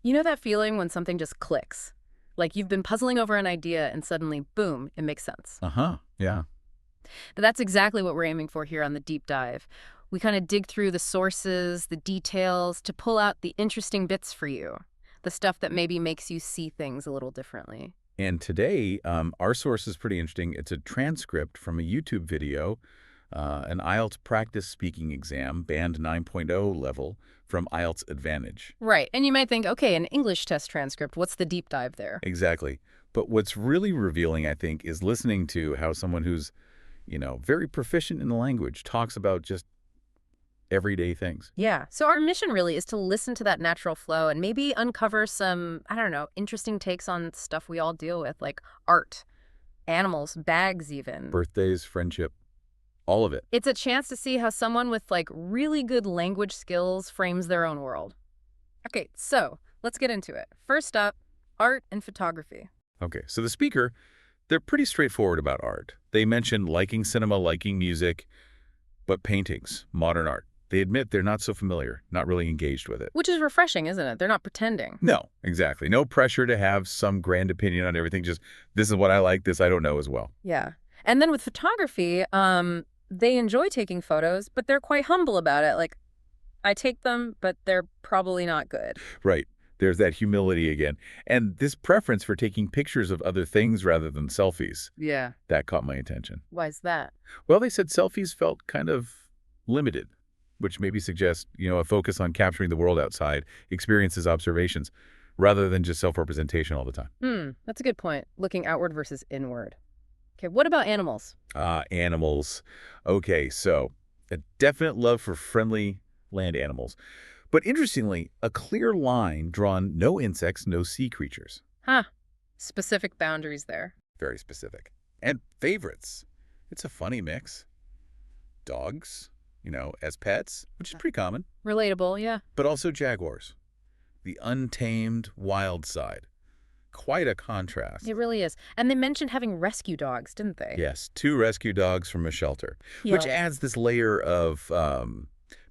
You know that feeling when something just clicks? Like you've been puzzling over an idea and suddenly, boom, it makes sense. Uh-huh. Yeah. But that's exactly what we're aiming for here on the deep dive. We kind of dig through the sources, the details, to pull out the interesting bits for you. The stuff that maybe makes you see things a little differently. And today, our source is pretty interesting. It's a transcript from a YouTube video, an IELTS practice speaking exam, band 9.0 level from IELTS Advantage. Right. And you might think, okay, an English test transcript, what's the deep dive there? Exactly. But what's really revealing, I think, is listening to how someone who's, very proficient in the language talks about just everyday things. Yeah. So our mission really is to listen to that natural flow and maybe uncover some, I don't know, interesting takes on stuff we all deal with, like art, animals, bags even. Birthdays, friendship, all of it. It's a chance to see how someone with like really good language skills frames their own world. Okay, so let's get into it. First up, art and photography. Okay, so the speaker, they're pretty straightforward about art. They mention liking cinema, liking music, but paintings, modern art. They admit they're not so familiar, not really engaged with it. Which is refreshing, isn't it? They're not pretending. No, exactly. No pressure to have some grand opinion on everything. Just, this is what I like, this I don't know as well. Yeah. And then with photography, they enjoy taking photos, but they're quite humble about it. Like, I take them, but they're probably not good. Right. There's that humility again. And this preference for taking pictures of other things rather than selfies, Yeah. that caught my attention. Why's that? Well, they said selfies felt kind of limited, which maybe suggests, a focus on capturing the world outside, experiences, observations, rather than just self-representation all the time. That's a good point. Looking outward versus inward. Okay, what about animals? Animals. Okay, so a definite love for friendly land animals. But interestingly, a clear line drawn, no insects, no sea creatures. Huh. Specific boundaries there. Very specific. And favorites. It's a funny mix. Dogs, as pets, which is pretty common. Relatable, yeah. But also jaguars. The untamed wild side. Quite a contrast. It really is. And they mentioned having rescue dogs, didn't they? Yes, 2 rescue dogs from a shelter, which Yeah. adds this layer of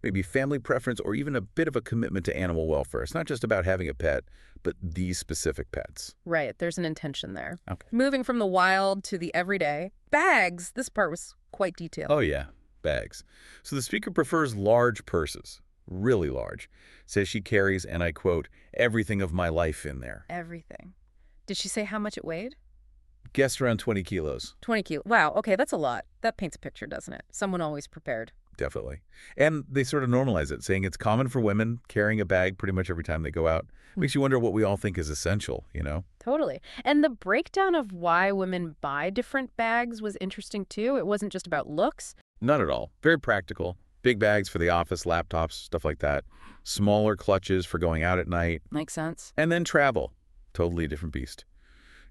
maybe family preference or even a bit of a commitment to animal welfare. It's not just about having a pet, but these specific pets. Right, there's an intention there. Okay. Moving from the wild to the everyday. Bags, this part was quite detailed. Oh, yeah, bags. So the speaker prefers large purses, really large. Says she carries, and I quote, everything of my life in there. Everything. Did she say how much it weighed? Guessed around 20 kilos. 20 kilos. Wow, okay, that's a lot. That paints a picture, doesn't it? Someone always prepared. Definitely. And they sort of normalize it, saying it's common for women carrying a bag pretty much every time they go out. Makes you wonder what we all think is essential, Totally. And the breakdown of why women buy different bags was interesting, too. It wasn't just about looks. Not at all. Very practical. Big bags for the office, laptops, stuff like that. Smaller clutches for going out at night. Makes sense. And then travel. Totally different beast.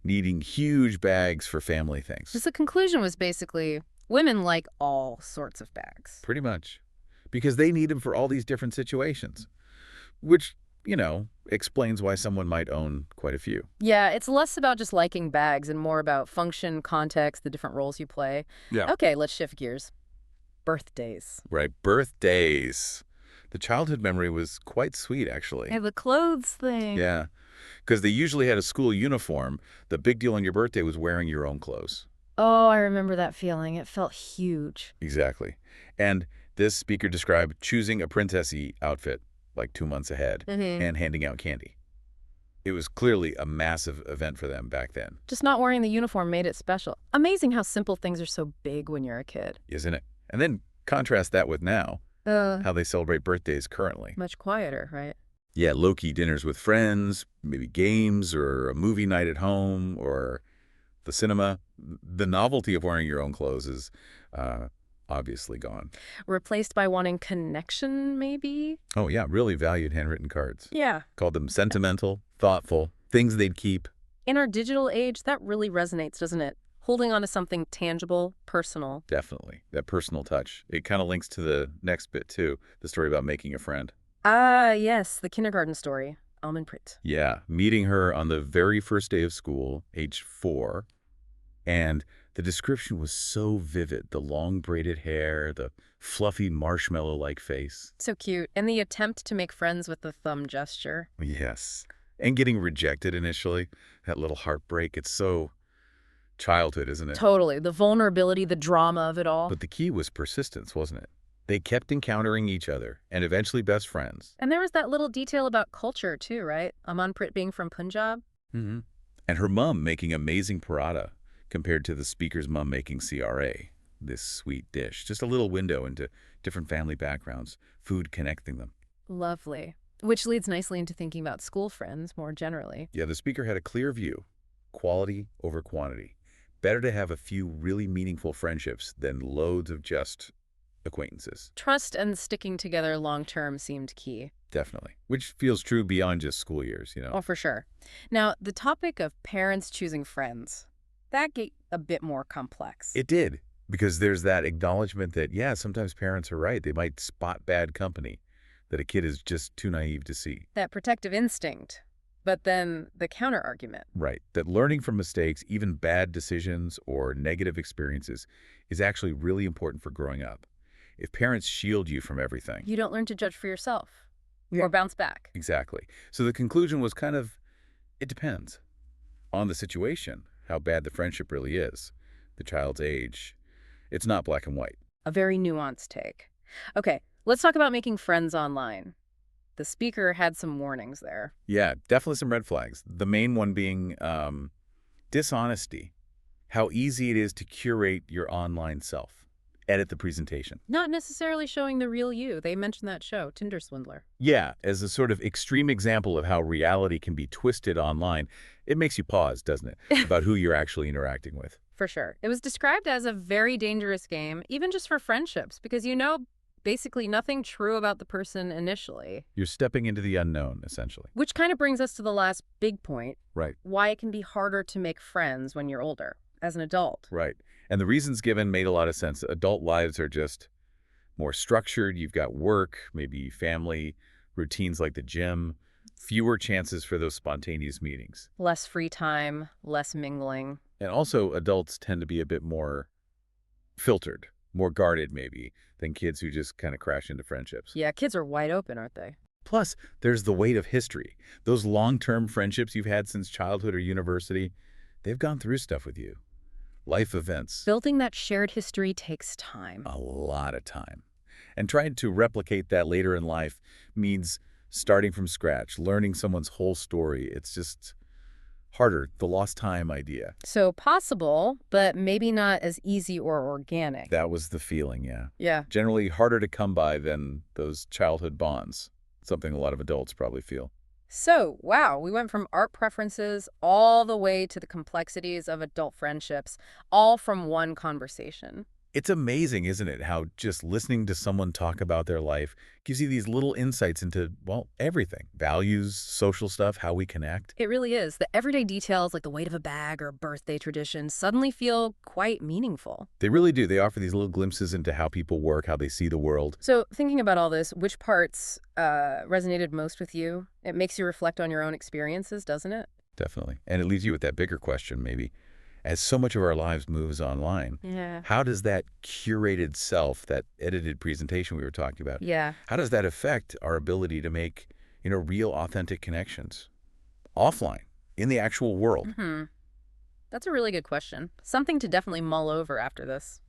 Needing huge bags for family things. Because the conclusion was basically, women like all sorts of bags. Pretty much. Because they need them for all these different situations. Which, explains why someone might own quite a few. Yeah, it's less about just liking bags and more about function, context, the different roles you play. Yeah. Okay, let's shift gears. Birthdays. Right. Birthdays. The childhood memory was quite sweet, actually. Hey, the clothes thing. Yeah. Because they usually had a school uniform. The big deal on your birthday was wearing your own clothes. Oh, I remember that feeling. It felt huge. Exactly. And this speaker described choosing a princessy outfit like 2 months ahead and handing out candy. It was clearly a massive event for them back then. Just not wearing the uniform made it special. Amazing how simple things are so big when you're a kid. Isn't it? And then contrast that with now, how they celebrate birthdays currently. Much quieter, right? Yeah, low-key dinners with friends, maybe games or a movie night at home or the cinema. The novelty of wearing your own clothes is obviously gone. Replaced by wanting connection, maybe? Oh, yeah, really valued handwritten cards. Yeah. Called them sentimental, thoughtful, things they'd keep. In our digital age, that really resonates, doesn't it? Holding on to something tangible, personal. Definitely. That personal touch. It kind of links to the next bit, too, the story about making a friend. Ah, yes, the kindergarten story. Almond Prit. Yeah, meeting her on the very first day of school, age 4, and the description was so vivid. The long braided hair, the fluffy marshmallow-like face. So cute. And the attempt to make friends with the thumb gesture. Yes. And getting rejected initially, that little heartbreak, it's so childhood, isn't it? Totally. The vulnerability, the drama of it all. But the key was persistence, wasn't it? They kept encountering each other and eventually best friends. And there was that little detail about culture, too, right? Amanprit being from Punjab. hmm And her mom making amazing paratha compared to the speaker's mom making CRA, this sweet dish. Just a little window into different family backgrounds, food connecting them. Lovely. Which leads nicely into thinking about school friends more generally. Yeah, the speaker had a clear view, quality over quantity. Better to have a few really meaningful friendships than loads of just acquaintances. Trust and sticking together long term seemed key. Definitely. Which feels true beyond just school years. Oh, for sure. Now, the topic of parents choosing friends, that get a bit more complex. It did, because there's that acknowledgement that, yeah, sometimes parents are right. They might spot bad company that a kid is just too naive to see. That protective instinct. But then the counter argument. Right. That learning from mistakes, even bad decisions or negative experiences, is actually really important for growing up. If parents shield you from everything. You don't learn to judge for yourself Yeah. or bounce back. Exactly. So the conclusion was kind of, it depends on the situation, how bad the friendship really is, the child's age. It's not black and white. A very nuanced take. Okay, let's talk about making friends online. The speaker had some warnings there. Yeah, definitely some red flags. The main one being dishonesty, how easy it is to curate your online self, edit the presentation. Not necessarily showing the real you. They mentioned that show, Tinder Swindler. Yeah, as a sort of extreme example of how reality can be twisted online, it makes you pause, doesn't it, about who you're actually interacting with. For sure. It was described as a very dangerous game, even just for friendships, because you know basically nothing true about the person initially. You're stepping into the unknown, essentially. Which kind of brings us to the last big point, Right, why it can be harder to make friends when you're older, as an adult. right. And the reasons given made a lot of sense. Adult lives are just more structured. You've got work, maybe family, routines like the gym, fewer chances for those spontaneous meetings. Less free time, less mingling. And also, adults tend to be a bit more filtered, more guarded maybe, than kids who just kind of crash into friendships. Yeah, kids are wide open, aren't they? Plus, there's the weight of history. Those long-term friendships you've had since childhood or university, they've gone through stuff with you. Life events. Building that shared history takes time. A lot of time. And trying to replicate that later in life means starting from scratch, learning someone's whole story. It's just harder, the lost time idea. So possible, but maybe not as easy or organic. That was the feeling, yeah. Yeah. Generally harder to come by than those childhood bonds, something a lot of adults probably feel. So, wow, we went from art preferences all the way to the complexities of adult friendships, all from one conversation. It's amazing, isn't it, how just listening to someone talk about their life gives you these little insights into, well, everything. Values, social stuff, how we connect. It really is. The everyday details, like the weight of a bag or birthday traditions, suddenly feel quite meaningful. They really do. They offer these little glimpses into how people work, how they see the world. So, thinking about all this, which parts resonated most with you? It makes you reflect on your own experiences, doesn't it? Definitely. And it leaves you with that bigger question, maybe. As so much of our lives moves online, Yeah. how does that curated self, that edited presentation we were talking about, Yeah. how does that affect our ability to make, real authentic connections offline, in the actual world? That's a really good question. Something to definitely mull over after this.